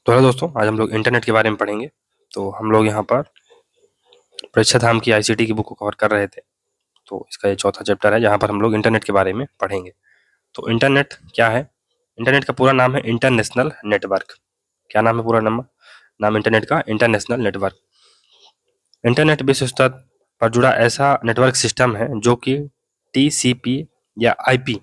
तो हेलो दोस्तों, आज हम लोग इंटरनेट के बारे में पढ़ेंगे। तो हम लोग यहाँ पर परीक्षा धाम की आईसीटी की बुक को कवर कर रहे थे। तो इसका ये चौथा चैप्टर है जहाँ पर हम लोग इंटरनेट के बारे में पढ़ेंगे। तो इंटरनेट क्या है? इंटरनेट का पूरा नाम है इंटरनेशनल नेटवर्क। क्या नाम है पूरा नाम इंटरनेट का? International network. इंटरनेट विश्व स्तर पर जुड़ा ऐसा नेटवर्क सिस्टम है जो कि टीसीपी या आईपी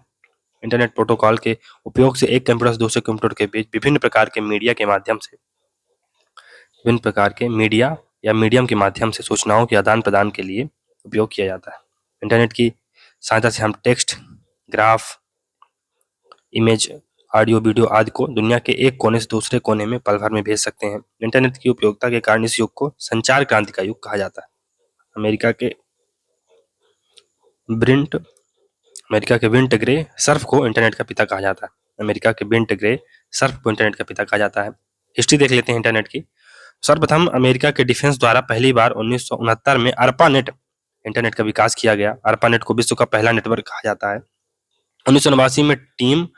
इंटरनेट प्रोटोकॉल के उपयोग से एक कंप्यूटर से दूसरे कंप्यूटर के बीच विभिन्न प्रकार के मीडिया के माध्यम से विभिन्न प्रकार के मीडिया या मीडियम के माध्यम से सूचनाओं के आदान प्रदान के लिए उपयोग किया जाता है। इंटरनेट की सहायता से हम text, graph, image, audio, video आदि को दुनिया के एक कोने से दूसरे कोने में पल भर में भेज सकते हैं। इंटरनेट की उपयोगिता के कारण इस युग को संचार क्रांति का युग कहा जाता है। अमेरिका के ब्रिंट अमेरिका के विंट ग्रे सर्फ को इंटरनेट का पिता कहा जाता है। अमेरिका के विंट ग्रे सर्फ को इंटरनेट का पिता कहा जाता है। हिस्ट्री देख लेते हैं इंटरनेट की। सर्वप्रथम अमेरिका के डिफेंस द्वारा पहली बार 1969 में ARPANET इंटरनेट का विकास किया गया। ARPANET को विश्व का पहला नेटवर्क कहा जाता है। 1989 में टिम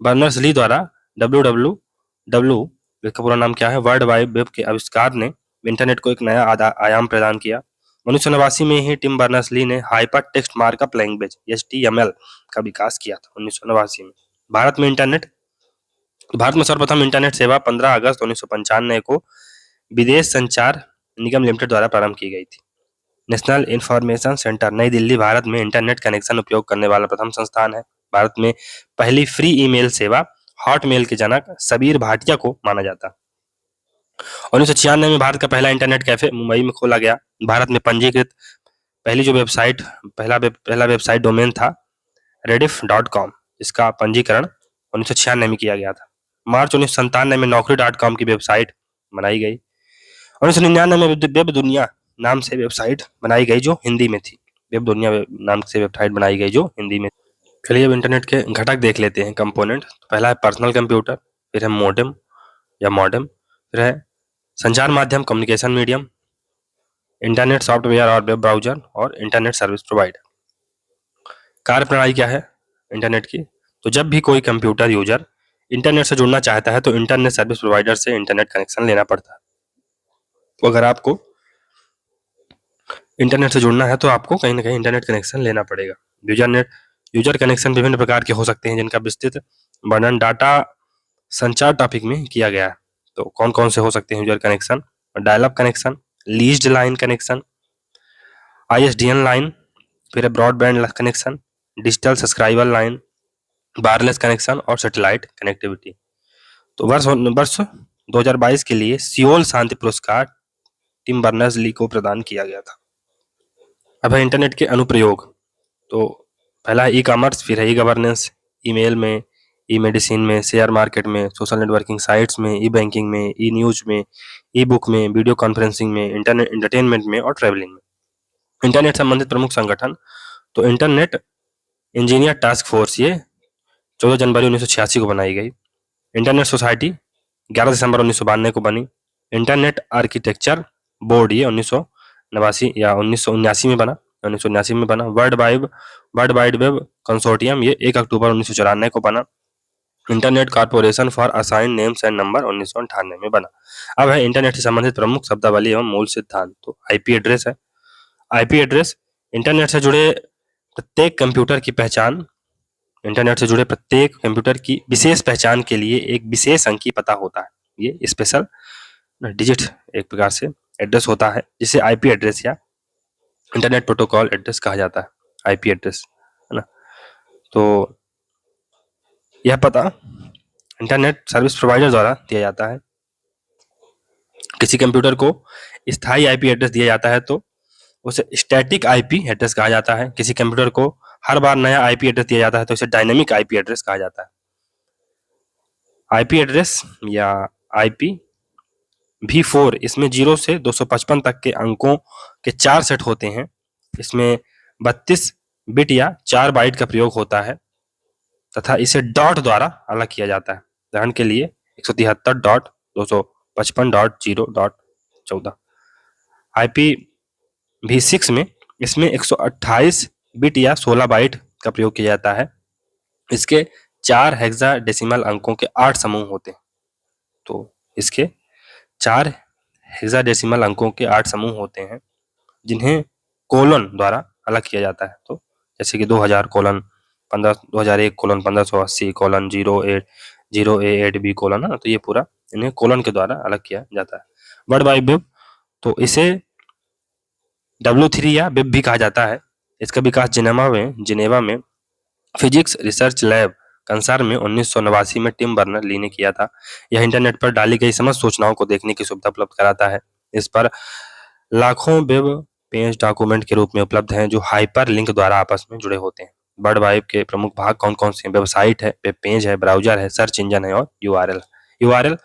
बर्नर्स-ली द्वारा WWW, इसका पूरा नाम क्या है, वर्ल्ड वाइड वेब के आविष्कार ने इंटरनेट को एक नया आयाम प्रदान किया। 1989 में ही टिम बर्नर्स-ली ने hyper text markup language HTML का विकास किया था। 1989 में भारत में सर्वप्रथम इंटरनेट सेवा 15 अगस्त 1995 को विदेश संचार निगम लिमिटेड द्वारा प्रारंभ की गई थी। नेशनल इंफॉर्मेशन सेंटर नई दिल्ली भारत में इंटरनेट कनेक्शन उपयोग करने वाला प्रथम संस्थान है। भारत में पहली फ्री ईमेल सेवा हॉटमेल के जनक सबीर भाटिया को माना जाता है। 1996 में भारत का पहला इंटरनेट कैफे मुंबई में खोला गया। भारत में पंजीकृत पहला वेबसाइट डोमेन था rediff.com। इसका पंजीकरण 1996 में किया गया था। मार्च 1997 में naukri.com की वेबसाइट बनाई गई। 1999 में वेब दुनिया नाम से वेबसाइट बनाई गई जो हिंदी में थी। वेब दुनिया नाम से वेबसाइट बनाई गई जो हिंदी में। चलिए अब इंटरनेट के घटक देख लेते हैं, कंपोनेंट। तो पहला है पर्सनल कंप्यूटर, फिर है मोडेम या मॉडेम, फिर है संचार माध्यम कम्युनिकेशन मीडियम, इंटरनेट सॉफ्टवेयर और वेब ब्राउजर और इंटरनेट सर्विस प्रोवाइडर। कार्य प्रणाली क्या है इंटरनेट की? तो जब भी कोई कंप्यूटर यूजर इंटरनेट से जुड़ना चाहता है तो इंटरनेट सर्विस प्रोवाइडर से इंटरनेट कनेक्शन लेना पड़ता है। तो अगर आपको इंटरनेट से जुड़ना है तो आपको कहीं ना कहीं इंटरनेट कनेक्शन लेना पड़ेगा। यूजर कनेक्शन विभिन्न प्रकार के हो सकते हैं जिनका विस्तृत वर्णन डाटा संचार टॉपिक में किया गया है। तो कौन कौन से हो सकते हैं user connection? Dial up connection, leased line connection, ISDN line, फिर broadband connection, digital subscriber line, wireless connection और सैटेलाइट कनेक्टिविटी। तो वर्ष 2022 के लिए सियोल शांति पुरस्कार टिम बर्नर्स-ली को प्रदान किया गया था। अब है इंटरनेट के अनुप्रयोग। तो पहला है ई-कॉमर्स, फिर है ई-गवर्नेंस, ईमेल में, ई-मेडिसिन में, शेयर मार्केट में, सोशल नेटवर्किंग साइट्स में, ई-बैंकिंग में, ई-न्यूज में, ई-बुक में, वीडियो कॉन्फ्रेंसिंग में, इंटरनेट एंटरटेनमेंट में और ट्रैवलिंग में। इंटरनेट संबंधित प्रमुख संगठन, तो इंटरनेट इंजीनियर टास्क फोर्स ये 14 जनवरी 1986 को बनाई गई। इंटरनेट सोसाइटी 11 दिसंबर 1992 को बनी। इंटरनेट आर्किटेक्चर बोर्ड ये 1989 या 1979 में बना 1979 में बना। वर्ल्ड वाइड वेब कंसोर्टियम ये 1 अक्टूबर 1994 को बना। Internet corporation for assign names and number 1998 में बना। अब है इंटरनेट से संबंधित प्रमुख शब्दावली एवं मूल सिद्धांत। तो आईपी एड्रेस है। आईपी एड्रेस इंटरनेट से जुड़े प्रत्येक कंप्यूटर की पहचान इंटरनेट से जुड़े प्रत्येक कंप्यूटर की विशेष पहचान के लिए एक विशेष अंकीय पता होता है। ये स्पेशल डिजिट एक प्रकार से एड्रेस होता है जिसे आईपी एड्रेस या इंटरनेट प्रोटोकॉल एड्रेस कहा जाता है। आईपी एड्रेस है ना। तो यह पता इंटरनेट सर्विस प्रोवाइडर द्वारा दिया जाता है। किसी कंप्यूटर को स्थायी आईपी एड्रेस दिया जाता है तो उसे स्टैटिक आईपी एड्रेस कहा जाता है। किसी कंप्यूटर को हर बार नया आईपी एड्रेस दिया जाता है तो इसे डायनेमिक आईपी एड्रेस कहा जाता है। आईपी एड्रेस या आईपी V4 इसमें 0 से 255 तक के अंकों के 4 सेट होते हैं। इसमें 32 बिट या 4 बाइट का प्रयोग होता है तथा इसे डॉट द्वारा अलग किया जाता है। उदाहरण के लिए 173.255.0.14। आईपी V6 में इसमें 128 बिट या 16 बाइट का प्रयोग किया जाता है। इसके 4 हेक्साडेसिमल अंकों के 8 समूह होते हैं। तो इसके 4 हेक्साडेसिमल अंकों के 8 समूह होते हैं जिन्हें कोलन द्वारा अलग किया जाता है। तो जैसे कि 2000 colon 2001 colon 1580 colon 0A8B colon है ना, तो ये पूरा इन्हें कोलन के द्वारा अलग किया जाता है। वर्ल्ड वाइड वेब, तो इसे W3 या वेब भी कहा जाता है। इसका विकास जिनेवा में फिजिक्स रिसर्च लैब कंसार में 1989 में टिम बर्नर ली ने किया था। यह इंटरनेट पर डाली गई समस्त सूचनाओं को देखने की सुविधा उपलब्ध कराता है। इस पर लाखों वेब पेज डॉक्यूमेंट के रूप में उपलब्ध हैं जो हाइपर लिंक द्वारा आपस में जुड़े होते हैं। वर्ल्ड वाइड के प्रमुख भाग कौन कौन से हैं? वेबसाइट है, वेब पेज है, ब्राउजर है, सर्च इंजन है और यूआरएल। यूआरएल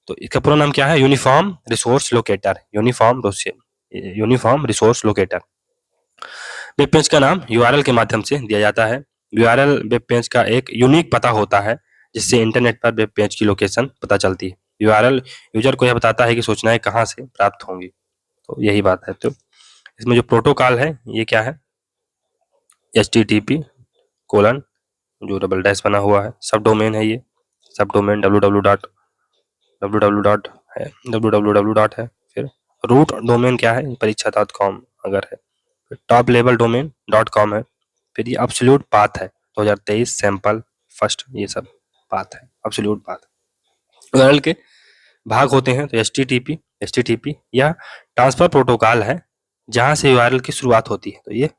तो इसका पूरा नाम क्या है? Uniform resource locator. Uniform resource locator. Web page का नाम यूआरएल के माध्यम से दिया जाता है। यूआरएल वेब पेज का एक यूनिक पता होता है जिससे इंटरनेट पर वेब पेज की लोकेशन पता चलती है। यूआरएल यूजर को यह बताता है कि सूचनाएं कहां से प्राप्त होंगी, तो यही बात है। तो इसमें जो प्रोटोकॉल है ये क्या है? HTTP कोलन जो डबल डैश बना हुआ है, सब डोमेन है, ये सब डोमेन www है। फिर रूट डोमेन क्या है? परीक्षा.com अगर है। फिर टॉप लेवल डोमेन .com है। फिर ये एब्सोल्यूट पाथ है 2023 सैंपल फर्स्ट, ये सब पाथ है, एब्सोल्यूट पाथ। यूआरएल के भाग होते हैं तो HTTP यह ट्रांसफर प्रोटोकॉल है जहां से यूआरएल की शुरुआत होती है। तो ये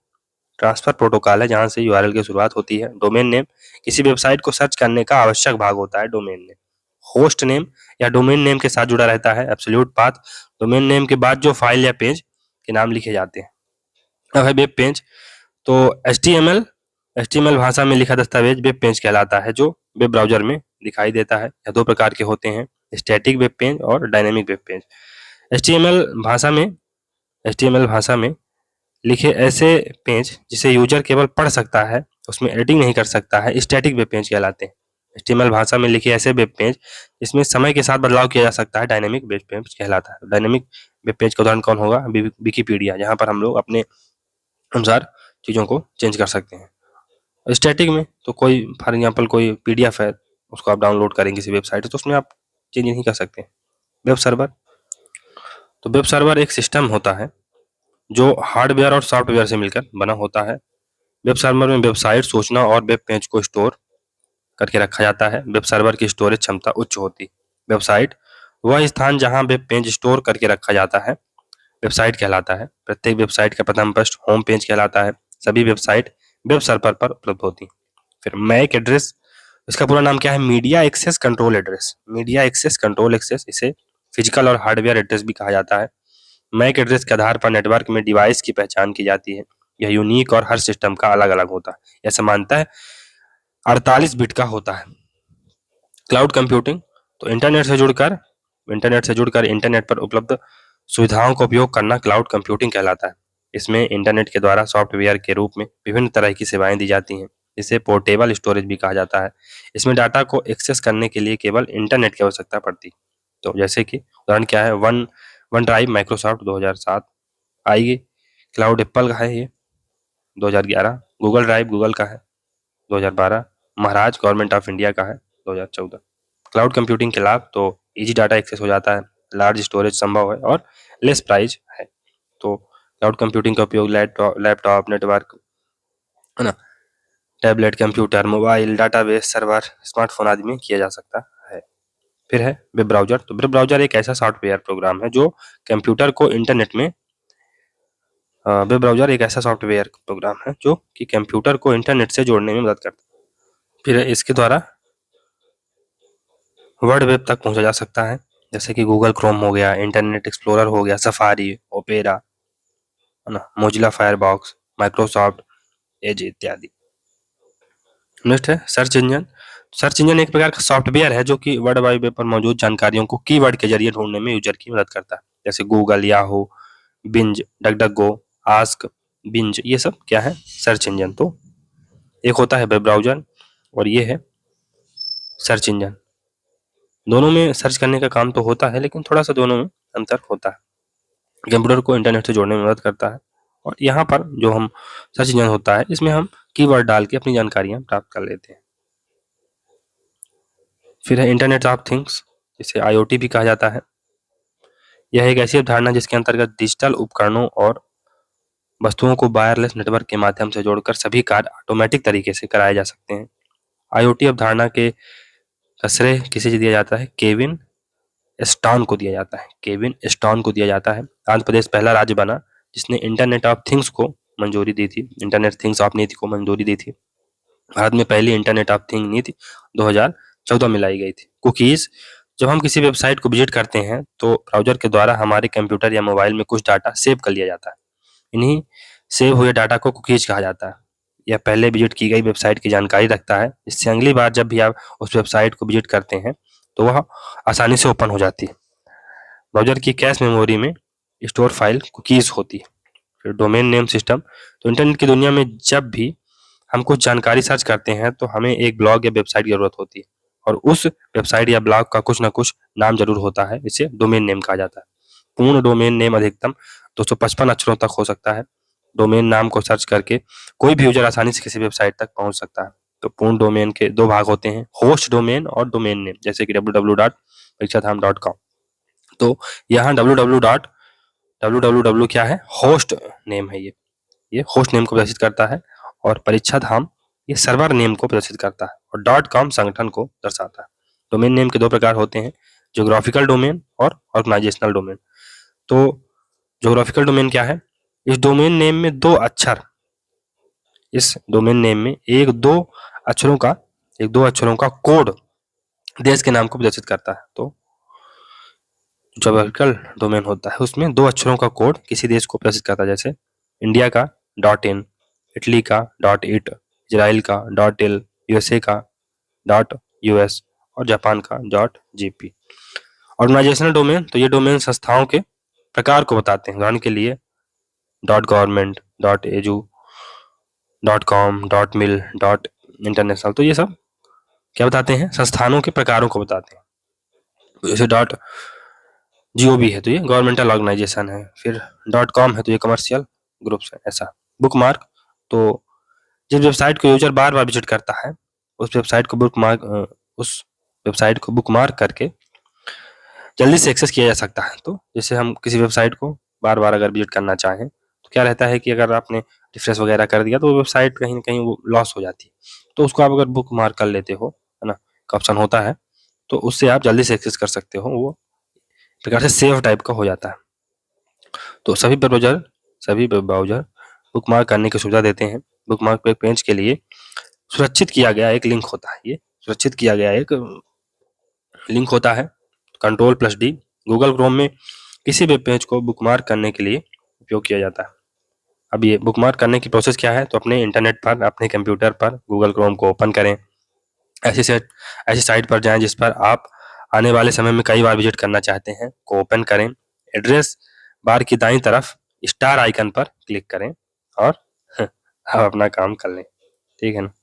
ट्रांसफर प्रोटोकॉल है जहां से यूआरएल की शुरुआत होती है। डोमेन नेम किसी वेबसाइट को सर्च करने का आवश्यक भाग होता है। डोमेन नेम होस्ट नेम या डोमेन नेम के साथ जुड़ा रहता है। एब्सोल्यूट पाथ डोमेन नेम के बाद जो फाइल या पेज के नाम लिखे जाते हैं। अब है वेब पेज, तो HTML भाषा में लिखा दस्तावेज वेब पेज कहलाता है जो वेब ब्राउजर में दिखाई देता है। यह 2 प्रकार के होते हैं, स्टैटिक वेब पेज और डायनेमिक वेब पेज। HTML भाषा में लिखे ऐसे पेज जिसे यूजर केवल पढ़ सकता है, उसमें एडिटिंग नहीं कर सकता है, स्टैटिक वेब पेज कहलाते हैं। HTML भाषा में लिखे ऐसे वेब पेज जिसमें समय के साथ बदलाव किया जा सकता है, डायनेमिक वेब पेज कहलाता है। डायनेमिक वेब पेज का उदाहरण कौन होगा? विकिपीडिया, जहां पर हम लोग अपने अनुसार चीजों को चेंज कर सकते हैं। स्टैटिक में तो कोई फॉर एग्जाम्पल कोई PDF है, उसको आप डाउनलोड करेंगे किसी वेबसाइट से, तो उसमें आप चेंज नहीं कर सकते। वेब सर्वर, तो वेब सर्वर एक सिस्टम होता है जो हार्डवेयर और सॉफ्टवेयर से मिलकर बना होता है। वेब सर्वर में वेबसाइट, सूचना और वेब पेज को स्टोर करके रखा जाता है। वेब सर्वर की स्टोरेज क्षमता उच्च होती है। वेबसाइट वह स्थान जहां वेब पेज स्टोर करके रखा जाता है वेबसाइट कहलाता है। प्रत्येक वेबसाइट का प्रथम पृष्ठ होम पेज कहलाता है। सभी वेबसाइट वेब सर्वर पर उपलब्ध होती है। फिर मैक एड्रेस, इसका पूरा नाम क्या है? Media access control address. Media access control access, इसे फिजिकल और हार्डवेयर एड्रेस भी कहा जाता है। मैक एड्रेस के आधार पर नेटवर्क में डिवाइस की पहचान की जाती है। यह यूनिक और हर सिस्टम का अलग अलग होता है। यह सामान्यतः 48 बिट का होता है। क्लाउड कंप्यूटिंग, तो इंटरनेट से जुड़कर इंटरनेट पर उपलब्ध सुविधाओं का उपयोग करना क्लाउड कंप्यूटिंग कहलाता है। इसमें इंटरनेट के द्वारा सॉफ्टवेयर के रूप में विभिन्न तरह की सेवाएं दी जाती हैं। इसे पोर्टेबल स्टोरेज भी कहा जाता है। इसमें डाटा को एक्सेस करने के लिए केवल इंटरनेट की आवश्यकता पड़ती है। तो जैसे कि उदाहरण क्या है? वन ड्राइव माइक्रोसॉफ्ट 2007 आई। क्लाउड एप्पल का है ये 2011। गूगल ड्राइव गूगल का है 2012। महाराज गवर्नमेंट ऑफ इंडिया का है 2014। क्लाउड कंप्यूटिंग के लाभ, तो इजी डाटा एक्सेस हो जाता है, लार्ज स्टोरेज संभव है और लेस प्राइस है। तो क्लाउड कंप्यूटिंग का उपयोग लैपटॉप नेटवर्क है ना, tablet, computer, mobile, database, server, smartphone आदि में किया जा सकता है। फिर है वेब ब्राउजर, तो वेब ब्राउजर एक ऐसा सॉफ्टवेयर प्रोग्राम है जो कंप्यूटर को इंटरनेट में वेब ब्राउजर एक ऐसा सॉफ्टवेयर प्रोग्राम है जो कि कंप्यूटर को इंटरनेट से जोड़ने में मदद करता है। फिर इसके द्वारा वर्ल्ड वेब तक पहुंचा जा सकता है, जैसे कि गूगल क्रोम हो गया, इंटरनेट एक्सप्लोरर हो गया, सफारी, ओपेरा है ना, मोजिला फायरबॉक्स, माइक्रोसॉफ्ट एज इत्यादि। नेक्स्ट है सर्च इंजन। सर्च इंजन एक प्रकार का सॉफ्टवेयर है जो कि वर्ल्ड वाइड वेब पर मौजूद जानकारियों को कीवर्ड के जरिए ढूंढने में यूजर की मदद करता है, जैसे Google, Yahoo, binge, DuckDuckGo, ask, binge, ये सब क्या है? Search engine. तो एक होता है वेब ब्राउजर और ये है सर्च इंजन। दोनों में सर्च करने का काम तो होता है, लेकिन थोड़ा सा दोनों में अंतर होता है। कंप्यूटर को इंटरनेट से जोड़ने में मदद करता है और यहाँ पर जो हम सर्च इंजन होता है इसमें हम कीवर्ड डाल के अपनी जानकारियां प्राप्त कर लेते हैं। फिर है इंटरनेट ऑफ थिंग्स। जिसे IoT भी कहा जाता है। यह एक ऐसी अवधारणा जिसके अंतर्गत डिजिटल उपकरणों और वस्तुओं को वायरलेस नेटवर्क के माध्यम से जोड़कर सभी कार्य ऑटोमेटिक तरीके से कराए जा सकते हैं। IoT अवधारणा का श्रेय किसे दिया जाता है? केविन स्टॉन को दिया जाता है। केविन स्टॉन को दिया जाता है। आंध्र प्रदेश पहला राज्य बना जिसने इंटरनेट ऑफ थिंग्स को मंजूरी दी थी, इंटरनेट थिंग्स ऑफ नीति को मंजूरी दी थी। भारत में पहली इंटरनेट ऑफ थिंग नीति 2014 में लाई गई थी। कुकीज, जब हम किसी वेबसाइट को विजिट करते हैं तो ब्राउजर के द्वारा हमारे कंप्यूटर या मोबाइल में कुछ डाटा सेव कर लिया जाता है। इन्हीं सेव हुए डाटा को कुकीज कहा जाता है। यह पहले विजिट की गई वेबसाइट की जानकारी रखता है, जिससे अगली बार जब भी आप उस वेबसाइट को विजिट करते हैं तो वह आसानी से ओपन हो जाती है। ब्राउजर की कैश मेमोरी में स्टोर फाइल कुकीज होती है। फिर डोमेन नेम सिस्टम, तो इंटरनेट की दुनिया में जब भी हम कुछ जानकारी सर्च करते हैं तो हमें एक ब्लॉग या वेबसाइट की जरूरत होती है और उस वेबसाइट या ब्लॉग का कुछ ना कुछ नाम जरूर होता है। इसे डोमेन नेम कहा जाता है। पूर्ण डोमेन नेम अधिकतम 255 अक्षरों तक हो सकता है। डोमेन नाम को सर्च करके कोई भी यूजर आसानी से किसी वेबसाइट तक पहुंच सकता है। तो पूर्ण डोमेन के दो भाग होते हैं, होस्ट डोमेन और डोमेन नेम, जैसे कि www.parikshatham.com। तो यहाँ www क्या है? होस्ट नेम है। ये होस्ट नेम को प्रदर्शित करता है और परीक्षा धाम ये सर्वर नेम को प्रदर्शित करता है और .com संगठन को दर्शाता है। डोमेन नेम के दो प्रकार होते हैं, ज्योग्राफिकल डोमेन और ऑर्गेनाइजेशनल डोमेन। तो ज्योग्राफिकल डोमेन क्या है? इस डोमेन नेम में दो अक्षर एक दो अक्षरों का कोड देश के नाम को प्रदर्शित करता है। तो ज्योग्राफिकल डोमेन होता है उसमें दो अक्षरों का कोड किसी देश को प्रदर्शित करता है, जैसे इंडिया का .in, इटली का .it, इजराइल का .il, USA का .us और जापान का .gp। ऑर्गेनाइजेशनल डोमेन, तो ये डोमेन संस्थाओं के प्रकार को बताते हैं। उदाहरण के लिए .government, .edu, .com, .mil, .international, तो ये सब क्या बताते हैं? संस्थानों के प्रकारों को बताते हैं। जैसे .gov है तो ये गवर्नमेंटल ऑर्गेनाइजेशन है, फिर .com है तो ये कमर्शियल ग्रुप्स है। ऐसा बुकमार्क, तो जिस वेबसाइट को यूजर बार बार विजिट करता है उस वेबसाइट को बुकमार्क करके जल्दी से एक्सेस किया जा सकता है। तो जैसे हम किसी वेबसाइट को बार बार अगर विजिट करना चाहें तो क्या रहता है कि अगर आपने रिफ्रेश वगैरह कर दिया तो वो वेबसाइट कहीं ना कहीं वो लॉस हो जाती है। तो उसको आप अगर बुकमार्क कर लेते हो, है ना, का ऑप्शन होता है, तो उससे आप जल्दी से एक्सेस कर सकते हो। वो प्रकार से सेव टाइप का हो जाता है। तो सभी वेब ब्राउजर बुकमार्क करने की सुविधा देते हैं। बुकमार्क पेज के लिए सुरक्षित किया गया एक लिंक होता है। ये सुरक्षित किया गया एक लिंक होता है, Ctrl+D। गूगल क्रोम में किसी वेब पेज को बुकमार्क करने के लिए उपयोग किया जाता है। अब ये बुकमार्क करने की प्रोसेस क्या है? तो अपने इंटरनेट पर, अपने कंप्यूटर पर गूगल क्रोम को ओपन करें। ऐसी साइट पर जाएं जिस पर आप आने वाले समय में कई बार विजिट करना चाहते हैं, को ओपन करें। एड्रेस बार की दाईं तरफ स्टार आइकन पर क्लिक करें और आप अपना काम कर लें। ठीक है ना?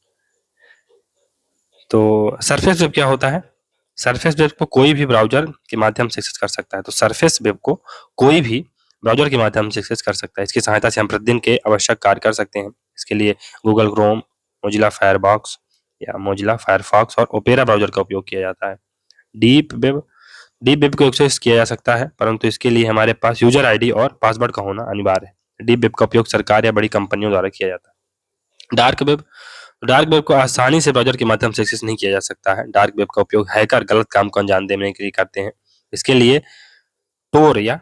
तो सरफेस वेब क्या होता है? सरफेस वेब को कोई भी ब्राउजर के माध्यम से एक्सेस कर सकता है। तो सरफेस वेब को कोई भी ब्राउजर के माध्यम से एक्सेस कर सकता है। इसकी सहायता से हम प्रतिदिन के आवश्यक कार्य कर सकते हैं। इसके लिए गूगल क्रोम, मोजिला फायरबॉक्स या मोजिला फायरफॉक्स और ओपेरा ब्राउजर का उपयोग किया जाता है। डीप वेब को एक्सेस किया जा सकता है, परंतु इसके लिए हमारे पास यूजर आईडी और पासवर्ड का होना अनिवार्य है। डीप वेब का उपयोग सरकार या बड़ी कंपनियों द्वारा किया जाता है। डार्क वेब को आसानी से ब्राउजर के माध्यम से एक्सेस नहीं किया जा सकता है। डार्क वेब का उपयोग हैकर गलत काम को अंजाम देने के लिए करते हैं। इसके लिए टोर या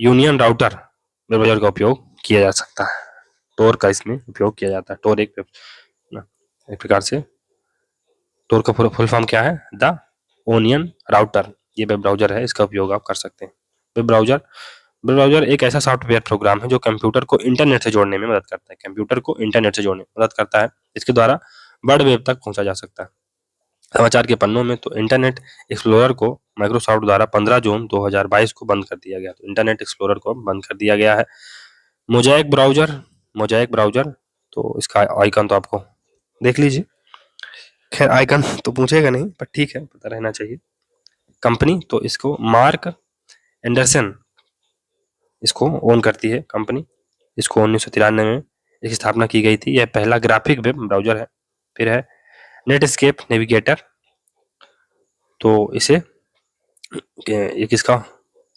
यूनियन राउटर वेब ब्राउजर का उपयोग किया जा सकता है। टोर का इसमें उपयोग किया जाता है। टोर एक प्रकार से टोर का फुल फॉर्म क्या है? The onion router. ये वेब ब्राउजर है, इसका उपयोग आप कर सकते हैं। वेब ब्राउजर एक ऐसा सॉफ्टवेयर प्रोग्राम है जो कंप्यूटर को इंटरनेट से जोड़ने में मदद करता है। कंप्यूटर को इंटरनेट से जोड़ने में मदद करता है। इसके द्वारा वर्ल्ड वेब तक पहुंचा जा सकता है। समाचार के पन्नों में तो इंटरनेट एक्सप्लोरर को माइक्रोसॉफ्ट द्वारा 15 जून 2022 को बंद कर दिया गया। तो इंटरनेट एक्सप्लोरर को बंद कर दिया गया है। मोजाइक ब्राउजर, तो इसका आइकन तो आपको देख लीजिए। खैर आइकन तो पूछेगा नहीं, पर ठीक है, पता रहना चाहिए। कंपनी, तो इसको मार्क एंडरसन इसको ओन करती है कंपनी। इसको 1993 में इसकी स्थापना की गई थी। यह पहला ग्राफिक वेब ब्राउजर है। फिर है नेटस्केप नेविगेटर, तो इसे ये किसका,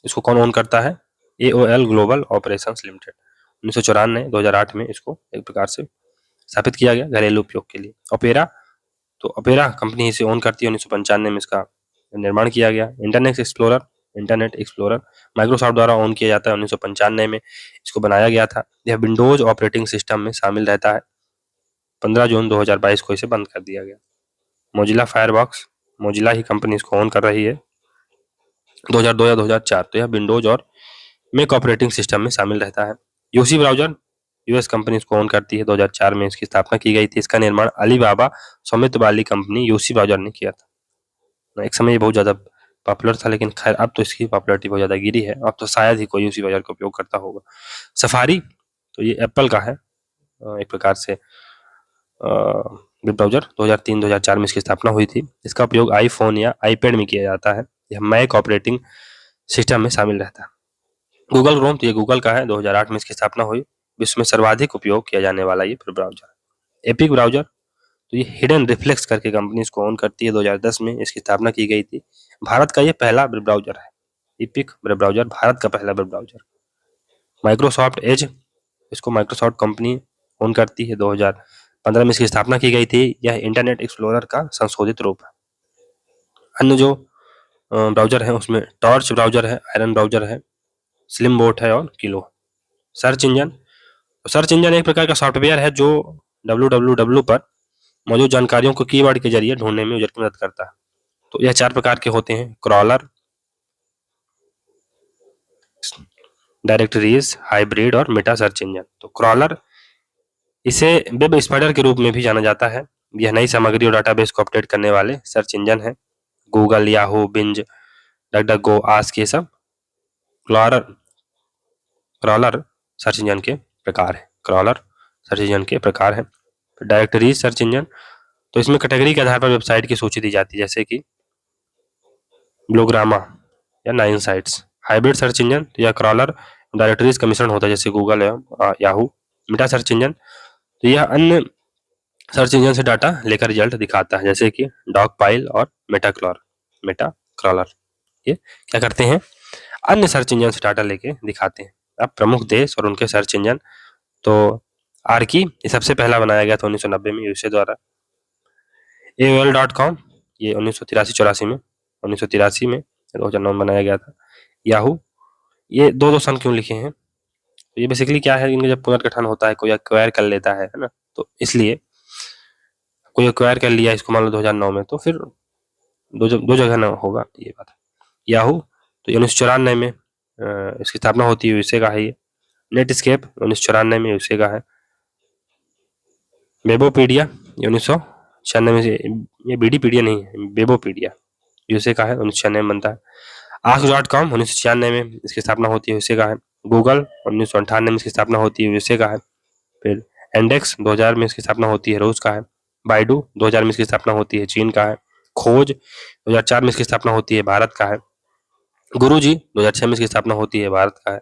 इसको कौन ओन करता है? AOL global operations limited. 1994-2008 में इसको एक प्रकार से स्थापित किया गया घरेलू उपयोग के लिए। ओपेरा, तो ओपेरा कंपनी इसे ओन करती है। 1995 में इसका निर्माण किया गया। इंटरनेट एक्सप्लोरर माइक्रोसॉफ्ट द्वारा ओन किया जाता है। 1995 में इसको बनाया गया था। यह विंडोज ऑपरेटिंग सिस्टम में शामिल रहता है। 15 जून 2022 को इसे बंद कर दिया गया। मोजिला फायरफॉक्स, मोजिला ही कंपनी इसको ओन कर रही है 2002 या 2004। तो यह विंडोज और मैक ऑपरेटिंग सिस्टम में शामिल रहता है। यूसी ब्राउजर यूएस कंपनी इसको ओन करती है। 2004 में इसकी स्थापना की गई थी। इसका निर्माण अलीबाबा स्वामित्व वाली कंपनी यूसी ब्राउजर ने किया था। एक समय ये बहुत ज्यादा पॉपुलर था, लेकिन खैर अब तो इसकी पॉपुलरिटी बहुत ज्यादा गिरी है। अब तो शायद ही कोई यूसी ब्राउजर का उपयोग करता होगा। सफारी, तो ये एप्पल का है एक प्रकार से वेब ब्राउजर। 2003-2004 में इसकी स्थापना हुई थी। इसका उपयोग आईफोन या आईपैड में किया जाता है। यह मैक ऑपरेटिंग सिस्टम में शामिल रहता है। गूगल क्रोम, तो ये गूगल का है। 2008 में इसकी स्थापना हुई। विश्व में सर्वाधिक उपयोग किया जाने वाला ये ब्राउजर। एपिक ब्राउजर, तो ये हिडन रिफ्लेक्स करके कंपनी इसको ओन करती है। 2010 में इसकी स्थापना की गई थी। भारत का ये पहला वेब ब्राउजर है। एपिक वेब ब्राउजर भारत का पहला वेब ब्राउजर। माइक्रोसॉफ्ट एज, इसको माइक्रोसॉफ्ट कंपनी ओन करती है। 2015 में इसकी स्थापना की गई थी। यह इंटरनेट एक्सप्लोरर का संशोधित रूप है। अन्य जो ब्राउजर है उसमें टॉर्च ब्राउजर है, आयरन ब्राउजर है, स्लिम बोट है और किलो। सर्च इंजन एक प्रकार का सॉफ्टवेयर है जो www पर मौजूद जानकारियों को कीवर्ड के जरिए ढूंढने में यूजर की मदद करता है। तो यह 4 प्रकार के होते हैं: क्रॉलर, डायरेक्टरीज, हाइब्रिड और मेटा सर्च इंजन। तो क्रॉलर, इसे वेब स्पाइडर के रूप में भी जाना जाता है। यह नई सामग्री और डाटाबेस को अपडेट करने वाले सर्च इंजन है। Google, Yahoo, binge, DuckDuckGo, ask, ये सब क्रॉलर सर्च इंजन के प्रकार है। क्रॉलर सर्च इंजन के प्रकार है। डायरेक्टरीज सर्च इंजन, तो इसमें कैटेगरी के आधार पर वेबसाइट की सूची दी जाती है, जैसे कि ब्लोग्रामा या 9 साइट्स। हाइब्रिड सर्च इंजन, तो यह क्रॉलर डायरेक्टरीज का मिश्रण होता है, जैसे गूगल एवं याहू। मेटा सर्च इंजन, तो यह अन्य सर्च इंजन से डाटा लेकर रिजल्ट दिखाता है, जैसे कि डॉग पाइल और मेटा क्रॉलर। ये क्या करते हैं? अन्य सर्च इंजन से डाटा लेके दिखाते हैं। अब प्रमुख देश और उनके सर्च इंजन, तो आर्की ये सबसे पहला बनाया गया था 1990 में यूएसए द्वारा। AOL.com ये 1983-84 में 2009 में बनाया गया था। याहू, ये दो सन क्यों लिखे हैं? तो ये बेसिकली क्या है, इनका जब पुनर्गठन होता है, कोई एक्वायर कर लेता है ना, तो इसलिए कोई एक्वायर कर लिया इसको मान लो 2009 में, तो फिर दो जगह ना होगा, ये बात है। याहू, तो 1994 में इसकी स्थापना होती है, यूएसए का है ये। नेटस्केप 1994 में यूएसए का है। वेबोपीडिया ये 1996 में, ये बीडीपीडिया नहीं है, वेबोपीडिया यूएसए का है, 1996 में बनता है। ask.com 1996 में इसकी स्थापना होती है, यूएसए का है। गूगल 1998 में इसकी स्थापना होती है, यूएसए का है। फिर इंडेक्स 2000 में इसकी स्थापना होती है, रूस का है। बाइडू 2000 में इसकी स्थापना होती है, चीन का है। खोज 2004 में इसकी स्थापना होती है, भारत का है। गुरुजी 2006 में इसकी स्थापना होती है, भारत का है।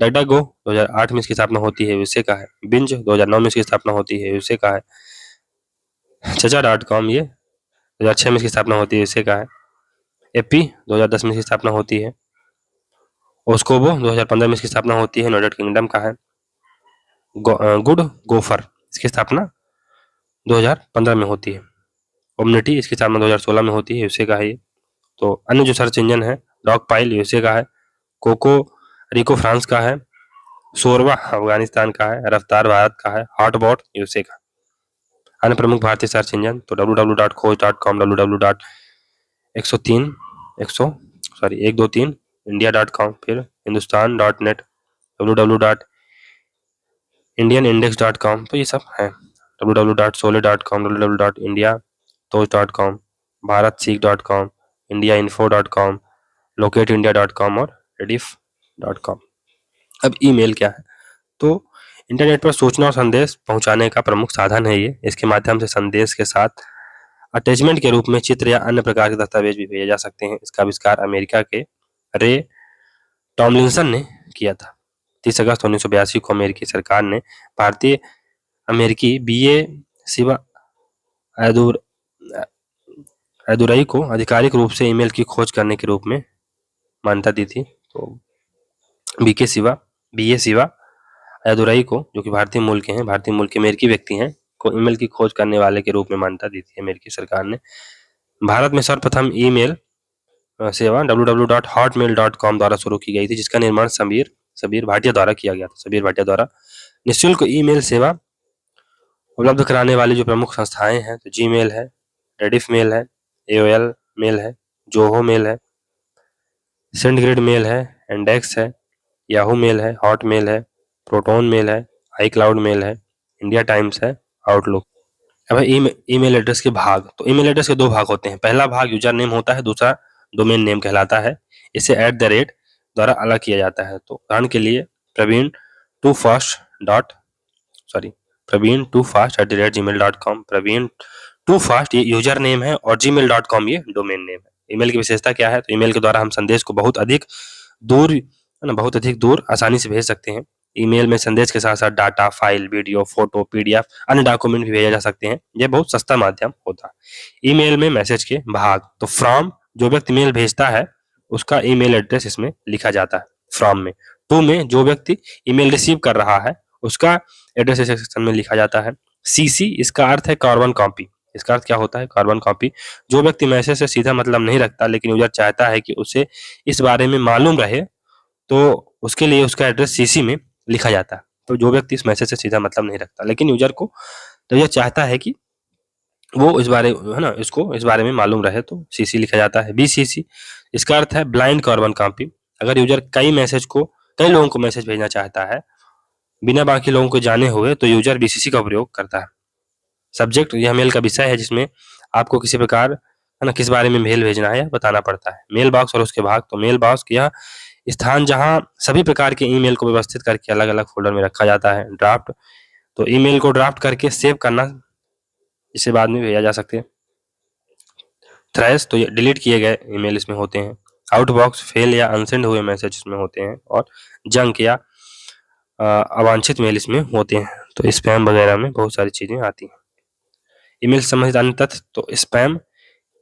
डकडकगो 2008 में इसकी स्थापना होती है, यूएसए का है। बिंज 2009 में इसकी स्थापना होती है, यूएसए का है। चचा.com ये 2006 में इसकी स्थापना होती है, यूएसए का है। एपी 2010 में इसकी स्थापना होती है। ओस्कोबो 2015 में इसकी स्थापना होती है, यूनाइटेड किंगडम का है। गुड गोफर इसकी स्थापना 2015 में होती है। ओमनिटी इसकी स्थापना 2016 में होती है, यूएसए का है ये। तो अन्य जो सर्च इंजन है, डॉग पाइल यूएसए का है। कोको रिको फ्रांस का है। सोरवा अफगानिस्तान का है। रफ्तार भारत का है। हॉटबॉट यूएसए का। अन्य प्रमुख भारतीय सर्च इंजन, तो www.खोज.com, www.123 india.com, फिर हिंदुस्तान.नेट, www.indianindex.com, तो ये सब है। www.sole.com, www.indiatoast.com, भारतसीख.com, indiainfo.com, locateindia.com और rediff.com। अब ईमेल क्या है? तो इंटरनेट पर सूचना और संदेश पहुंचाने का प्रमुख साधन है ये। इसके माध्यम से संदेश के साथ अटैचमेंट के रूप में चित्र या अन्य प्रकार के दस्तावेज भी भेजे जा सकते हैं। इसका आविष्कार अमेरिका के रे टॉमलिंसन ने किया था। 30 अगस्त 1982 को अमेरिकी सरकार ने भारतीय अमेरिकी बीए शिवा एदुरई को आधिकारिक रूप से ईमेल की खोज करने के रूप में मान्यता दी थी। तो बी ए सिवा अयदुरई को, जो कि भारतीय मूल के हैं, भारतीय मूल के अमेरिकी व्यक्ति हैं, को ईमेल की खोज करने वाले के रूप में मान्यता दी थी अमेरिकी सरकार ने। भारत में सर्वप्रथम ईमेल सेवा www.hotmail.com द्वारा शुरू की गई थी, जिसका निर्माण सबीर भाटिया द्वारा किया गया था। सबीर भाटिया द्वारा निःशुल्क ईमेल सेवा उपलब्ध कराने वाली जो प्रमुख संस्थाएं हैं, तो जीमेल है, रेडिफ मेल है, एओएल मेल है, जोहो मेल है, सेंडग्रिड मेल है, इंडेक्स है, याहू मेल है, हॉटमेल है, प्रोटोन मेल है, आईक्लाउड मेल है, इंडिया टाइम्स है, आउटलुक। अब ईमेल एड्रेस के भाग। तो ईमेल एड्रेस के दो भाग होते हैं। पहला भाग यूजर नेम होता है, दूसरा डोमेन नेम कहलाता है। इसे @ द्वारा अलग किया जाता है। तो उदाहरण के लिए प्रवीण2fast@gmail.com, प्रवीण2fast ये यूजर नेम है और gmail.com ये डोमेन नेम है। ईमेल की विशेषता क्या है? तो ईमेल के द्वारा हम संदेश को बहुत अधिक दूर आसानी से भेज सकते हैं। ईमेल में संदेश के साथ साथ data, file, video, photo, PDF, अन्य डॉक्यूमेंट भी भेजे जा सकते हैं। यह बहुत सस्ता माध्यम होता है। ईमेल में मैसेज के भाग। तो फ्रॉम, जो व्यक्ति मेल भेजता है उसका ईमेल एड्रेस इसमें लिखा जाता है फ्रॉम में। टू में, जो व्यक्ति ईमेल रिसीव कर रहा है उसका एड्रेस इस सेक्शन में लिखा जाता है। सीसी, इसका अर्थ है कार्बन कॉपी। इसका अर्थ क्या होता है? Carbon copy. जो व्यक्ति मैसेज से सीधा मतलब नहीं रखता लेकिन यूजर चाहता है कि उसे इस बारे में मालूम रहे, तो उसके लिए उसका एड्रेस सीसी में लिखा जाता है। तो जो व्यक्ति इस मैसेज से सीधा मतलब नहीं रखता लेकिन यूजर को, तो यह चाहता है कि वो इस बारे, है ना, इसको इस बारे में मालूम रहे, तो सीसी लिखा जाता है। बीसीसी, इसका अर्थ है ब्लाइंड कार्बन कॉपी। अगर यूजर कई लोगों को मैसेज भेजना चाहता है बिना बाकी लोगों को जाने हुए, तो यूजर बीसीसी का प्रयोग करता है। सब्जेक्ट, यह मेल का विषय है जिसमें आपको किसी प्रकार, है ना, किस बारे में मेल भेजना है बताना पड़ता है। मेल बॉक्स और उसके भाग। तो मेल बॉक्स यह स्थान जहां सभी प्रकार के ईमेल को व्यवस्थित करके अलग अलग फोल्डर में रखा जाता है। ड्राफ्ट, तो ईमेल को ड्राफ्ट करके सेव करना, जिसे बाद में भेजा जा सकते हैं। थ्रेश, तो ये डिलीट किए गए ईमेल इसमें होते हैं। आउटबॉक्स, फेल या अनसेंड हुए मैसेज इसमें होते हैं। और जंक या अवांछित मेल इसमें होते हैं। तो स्पैम वगैरह में बहुत सारी चीजें आती हैं। ईमेल संबंधित अन्य तथ्य। तो स्पैम,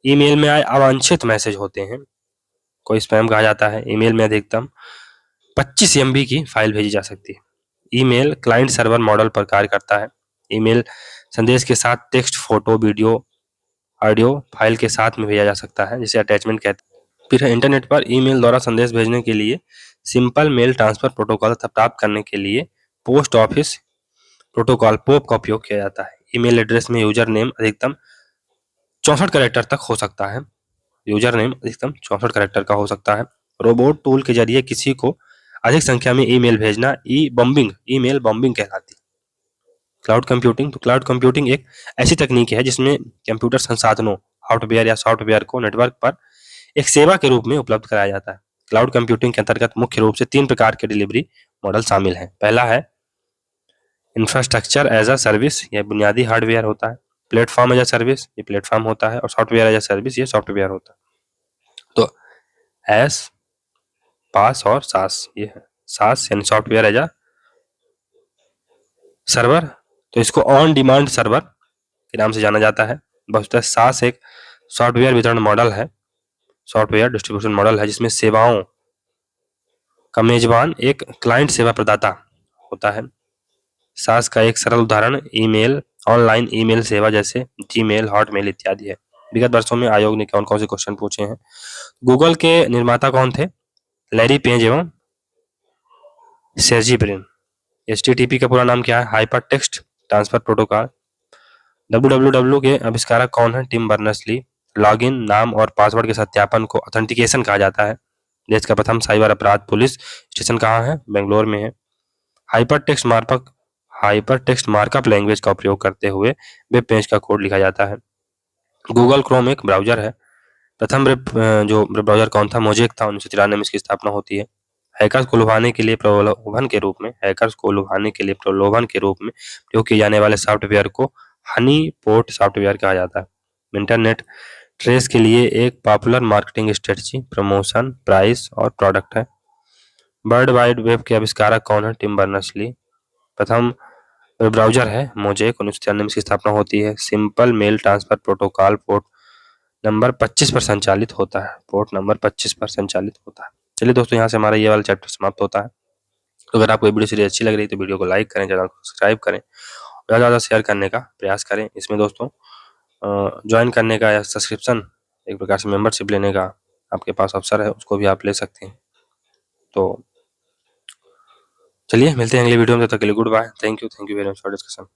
ईमेल में आए अवांछित मैसेज होते हैं, कोई स्पैम कहा जाता है। ईमेल में अधिकतम 25 MB की फाइल भेजी जा सकती है। ईमेल क्लाइंट सर्वर मॉडल पर कार्य करता है। ईमेल संदेश के साथ text, photo, video, audio file के साथ में भेजा जा सकता है, जिसे अटैचमेंट कहते हैं। फिर है इंटरनेट पर ईमेल द्वारा संदेश भेजने के लिए सिंपल मेल ट्रांसफर प्रोटोकॉल तथा प्राप्त करने के लिए पोस्ट ऑफिस प्रोटोकॉल पोप का उपयोग किया जाता है। ईमेल एड्रेस में यूजर नेम अधिकतम 64 कैरेक्टर तक हो सकता है। यूजर नेम अधिकतम 64 कैरेक्टर का हो सकता है। रोबोट टूल के जरिए किसी को अधिक संख्या में ईमेल भेजना ईमेल बॉम्बिंग कहलाती है। क्लाउड कंप्यूटिंग, तो क्लाउड कंप्यूटिंग एक ऐसी तकनीक है जिसमें कंप्यूटर संसाधनों, हार्डवेयर या सॉफ्टवेयर को नेटवर्क पर एक सेवा के रूप में उपलब्ध कराया जाता है। क्लाउड कंप्यूटिंग के अंतर्गत मुख्य रूप से 3 प्रकार के डिलीवरी मॉडल शामिल हैं। पहला है इंफ्रास्ट्रक्चर एज अ सर्विस, यह बुनियादी हार्डवेयर होता है। प्लेटफॉर्म एज अ सर्विस, ये प्लेटफॉर्म होता है। और सॉफ्टवेयर एज अ सर्विस, ये सॉफ्टवेयर होता है। तो एस, पास और सास, ये है सास यानी सॉफ्टवेयर एज अ सर्वर, तो इसको ऑन डिमांड सर्वर के नाम से जाना जाता है। वस्तुतः सास एक सॉफ्टवेयर वितरण मॉडल है, सॉफ्टवेयर डिस्ट्रीब्यूशन मॉडल है, जिसमें सेवाओं का मेजबान एक क्लाइंट सेवा प्रदाता होता है। सास का एक सरल उदाहरण ईमेल, ऑनलाइन ईमेल सेवा जैसे जीमेल, हॉटमेल इत्यादि है। विगत वर्षों में आयोग ने कौन कौन से क्वेश्चन पूछे हैं? गूगल के निर्माता कौन थे? लैरी पेज एवं सेर्जी ब्रिन। HTTP का पूरा नाम क्या है? Hyper text transfer protocol. www के आविष्कारक कौन है? Tim Berners-Lee. लॉगिन, नाम और पासवर्ड के सत्यापन को ऑथेंटिकेशन कहा जाता है। देश का प्रथम साइबर अपराध पुलिस स्टेशन कहाँ है? बेंगलोर में है। हाइपर टेक्स्ट मार्कअप लैंग्वेज का उपयोग करते हुए वेब पेज का कोड लिखा जाता है। गूगल क्रोम एक ब्राउजर है। प्रथम जो ब्राउजर कौन था? मोजेक था। 1993 में इसकी स्थापना होती है। हैकर्स को लुभाने के लिए प्रलोभन के रूप में प्रयोग किए जाने वाले सॉफ्टवेयर को हनी पोट सॉफ्टवेयर कहा जाता है। इंटरनेट ट्रेस के लिए एक popular marketing strategy promotion, price और प्रोडक्ट है। वर्ल्ड वाइड वेब के आविष्कारक कौन है? Tim Berners Lee. प्रथम ब्राउजर है मोजेक, 1993 में इसकी स्थापना होती है। Simple mail transfer protocol port number 25 पर संचालित होता है। चलिए दोस्तों, यहाँ से हमारा ये वाला चैप्टर समाप्त होता है। तो अगर आपको ये वीडियो सीरीज अच्छी लग रही है तो वीडियो को लाइक करें, चैनल को सब्सक्राइब करें, ज़्यादा से ज़्यादा शेयर करने का प्रयास करें। इसमें दोस्तों ज्वाइन करने का या सब्सक्रिप्शन, एक प्रकार से मेंबरशिप लेने का आपके पास अवसर है, उसको भी आप ले सकते हैं। तो चलिए मिलते हैं अगली वीडियो में, तब तक के लिए good bye. Thank you very much for discussion.